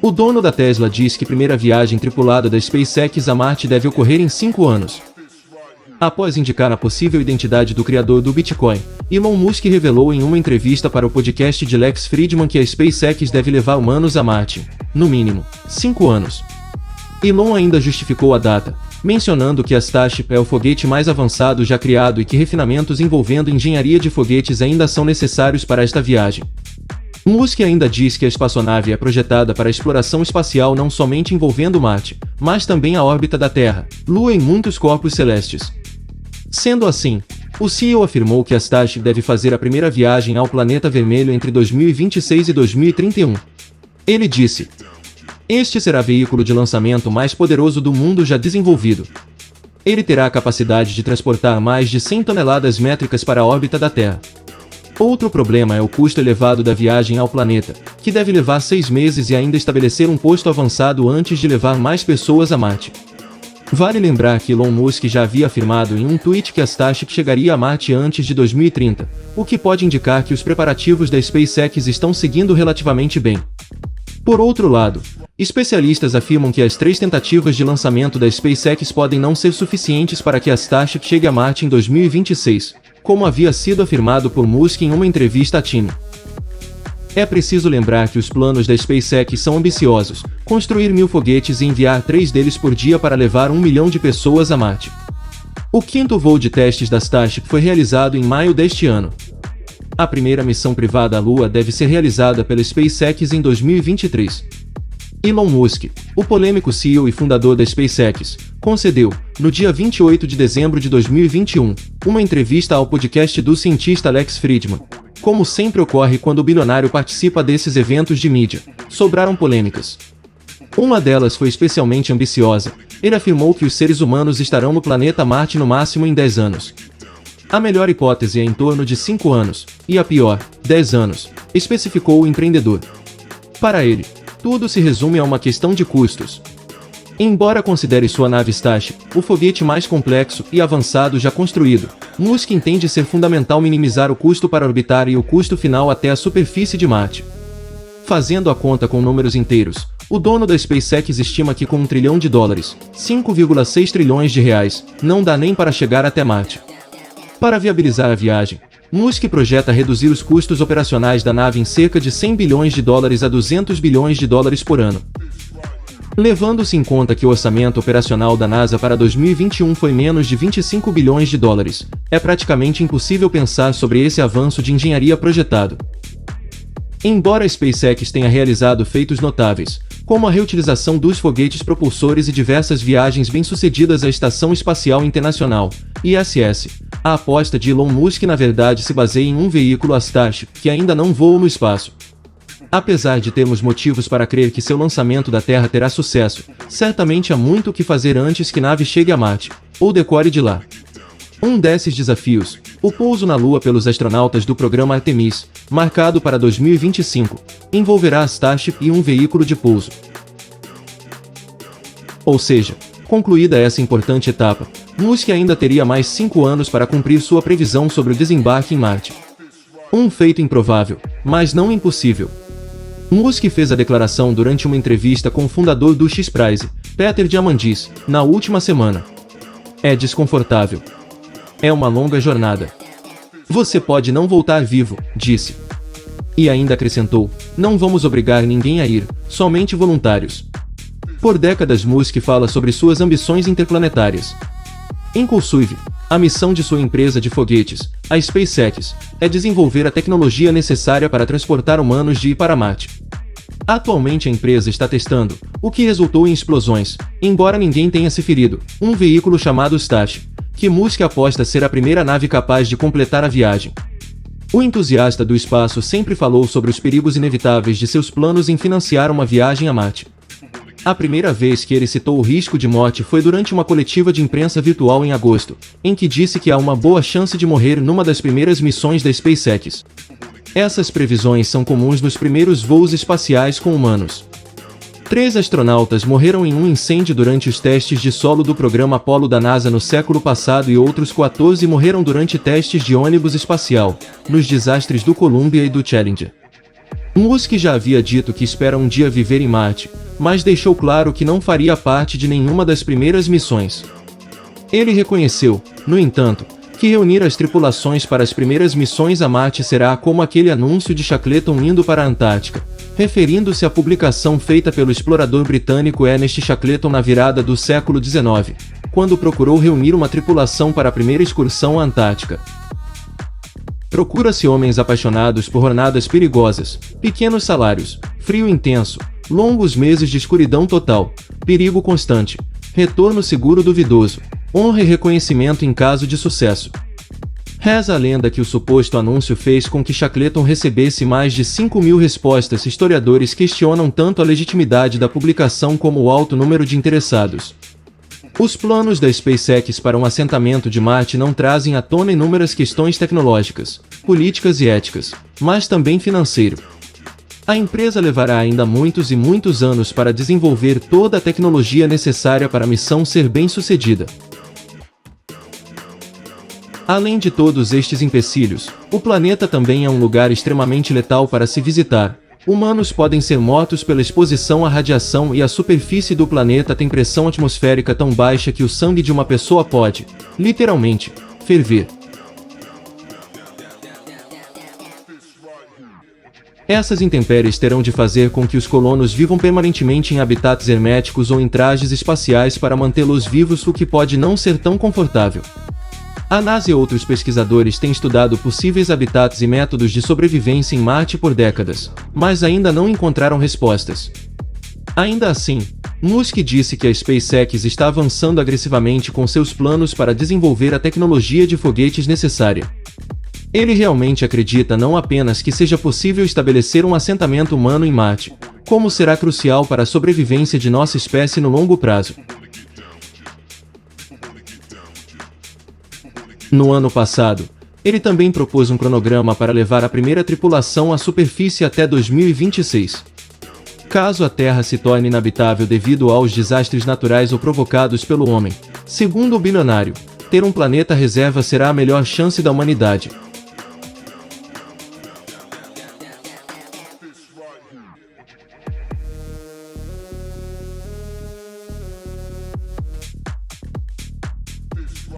O dono da Tesla diz que a primeira viagem tripulada da SpaceX a Marte deve ocorrer em 5 anos. Após indicar a possível identidade do criador do Bitcoin, Elon Musk revelou em uma entrevista para o podcast de Lex Fridman que a SpaceX deve levar humanos a Marte, no mínimo, 5 anos. Elon ainda justificou a data, mencionando que a Starship é o foguete mais avançado já criado e que refinamentos envolvendo engenharia de foguetes ainda são necessários para esta viagem. Musk ainda diz que a espaçonave é projetada para a exploração espacial não somente envolvendo Marte, mas também a órbita da Terra, Lua e muitos corpos celestes. Sendo assim, o CEO afirmou que a Starship deve fazer a primeira viagem ao planeta vermelho entre 2026 e 2031. Ele disse: "Este será o veículo de lançamento mais poderoso do mundo já desenvolvido. Ele terá a capacidade de transportar mais de 100 toneladas métricas para a órbita da Terra." Outro problema é o custo elevado da viagem ao planeta, que deve levar 6 meses e ainda estabelecer um posto avançado antes de levar mais pessoas a Marte. Vale lembrar que Elon Musk já havia afirmado em um tweet que a Starship chegaria a Marte antes de 2030, o que pode indicar que os preparativos da SpaceX estão seguindo relativamente bem. Por outro lado, especialistas afirmam que as 3 tentativas de lançamento da SpaceX podem não ser suficientes para que a Starship chegue a Marte em 2026, como havia sido afirmado por Musk em uma entrevista à Time. É preciso lembrar que os planos da SpaceX são ambiciosos: construir 1000 foguetes e enviar 3 deles por dia para levar 1 milhão de pessoas a Marte. O 5º voo de testes da Starship foi realizado em maio deste ano. A primeira missão privada à Lua deve ser realizada pela SpaceX em 2023. Elon Musk, o polêmico CEO e fundador da SpaceX, concedeu, no dia 28 de dezembro de 2021, uma entrevista ao podcast do cientista Lex Fridman. Como sempre ocorre quando o bilionário participa desses eventos de mídia, sobraram polêmicas. Uma delas foi especialmente ambiciosa. Ele afirmou que os seres humanos estarão no planeta Marte no máximo em 10 anos. A melhor hipótese é em torno de 5 anos, e a pior, 10 anos, especificou o empreendedor. Para ele, tudo se resume a uma questão de custos. Embora considere sua nave Starship o foguete mais complexo e avançado já construído, Musk entende ser fundamental minimizar o custo para orbitar e o custo final até a superfície de Marte. Fazendo a conta com números inteiros, o dono da SpaceX estima que com $1 trilhão, 5,6 trilhões de reais, não dá nem para chegar até Marte. Para viabilizar a viagem, Musk projeta reduzir os custos operacionais da nave em cerca de $100 bilhões a $200 bilhões por ano. Levando-se em conta que o orçamento operacional da NASA para 2021 foi menos de $25 bilhões, é praticamente impossível pensar sobre esse avanço de engenharia projetado. Embora a SpaceX tenha realizado feitos notáveis, como a reutilização dos foguetes propulsores e diversas viagens bem-sucedidas à Estação Espacial Internacional, ISS, a aposta de Elon Musk na verdade se baseia em um veículo, a Starship, que ainda não voa no espaço. Apesar de termos motivos para crer que seu lançamento da Terra terá sucesso, certamente há muito o que fazer antes que a nave chegue a Marte, ou decore de lá. Um desses desafios, o pouso na Lua pelos astronautas do programa Artemis, marcado para 2025, envolverá a Starship e um veículo de pouso. Ou seja, concluída essa importante etapa, Musk ainda teria mais 5 anos para cumprir sua previsão sobre o desembarque em Marte. Um feito improvável, mas não impossível. Musk fez a declaração durante uma entrevista com o fundador do X-Prize, Peter Diamandis, na última semana. É desconfortável. É uma longa jornada. Você pode não voltar vivo, disse. E ainda acrescentou, não vamos obrigar ninguém a ir, somente voluntários. Por décadas Musk fala sobre suas ambições interplanetárias. Inclusive, a missão de sua empresa de foguetes, a SpaceX, é desenvolver a tecnologia necessária para transportar humanos de e para Marte. Atualmente a empresa está testando, o que resultou em explosões, embora ninguém tenha se ferido, um veículo chamado Starship, que Musk aposta ser a primeira nave capaz de completar a viagem. O entusiasta do espaço sempre falou sobre os perigos inevitáveis de seus planos em financiar uma viagem a Marte. A primeira vez que ele citou o risco de morte foi durante uma coletiva de imprensa virtual em agosto, em que disse que há uma boa chance de morrer numa das primeiras missões da SpaceX. Essas previsões são comuns nos primeiros voos espaciais com humanos. 3 astronautas morreram em um incêndio durante os testes de solo do programa Apollo da NASA no século passado e outros 14 morreram durante testes de ônibus espacial, nos desastres do Columbia e do Challenger. Musk já havia dito que espera um dia viver em Marte, mas deixou claro que não faria parte de nenhuma das primeiras missões. Ele reconheceu, no entanto, que reunir as tripulações para as primeiras missões a Marte será como aquele anúncio de Shackleton indo para a Antártica, referindo-se à publicação feita pelo explorador britânico Ernest Shackleton na virada do século XIX, quando procurou reunir uma tripulação para a primeira excursão à Antártica. Procura-se homens apaixonados por jornadas perigosas, pequenos salários, frio intenso, longos meses de escuridão total, perigo constante, retorno seguro duvidoso, honra e reconhecimento em caso de sucesso. Reza a lenda que o suposto anúncio fez com que Shackleton recebesse mais de 5.000 respostas. Historiadores questionam tanto a legitimidade da publicação como o alto número de interessados. Os planos da SpaceX para um assentamento de Marte não trazem à tona inúmeras questões tecnológicas, políticas e éticas, mas também financeiro. A empresa levará ainda muitos e muitos anos para desenvolver toda a tecnologia necessária para a missão ser bem-sucedida. Além de todos estes empecilhos, o planeta também é um lugar extremamente letal para se visitar. Humanos podem ser mortos pela exposição à radiação e a superfície do planeta tem pressão atmosférica tão baixa que o sangue de uma pessoa pode, literalmente, ferver. Essas intempéries terão de fazer com que os colonos vivam permanentemente em habitats herméticos ou em trajes espaciais para mantê-los vivos, o que pode não ser tão confortável. A NASA e outros pesquisadores têm estudado possíveis habitats e métodos de sobrevivência em Marte por décadas, mas ainda não encontraram respostas. Ainda assim, Musk disse que a SpaceX está avançando agressivamente com seus planos para desenvolver a tecnologia de foguetes necessária. Ele realmente acredita não apenas que seja possível estabelecer um assentamento humano em Marte, como será crucial para a sobrevivência de nossa espécie no longo prazo. No ano passado, ele também propôs um cronograma para levar a primeira tripulação à superfície até 2026. Caso a Terra se torne inabitável devido aos desastres naturais ou provocados pelo homem, segundo o bilionário, ter um planeta reserva será a melhor chance da humanidade.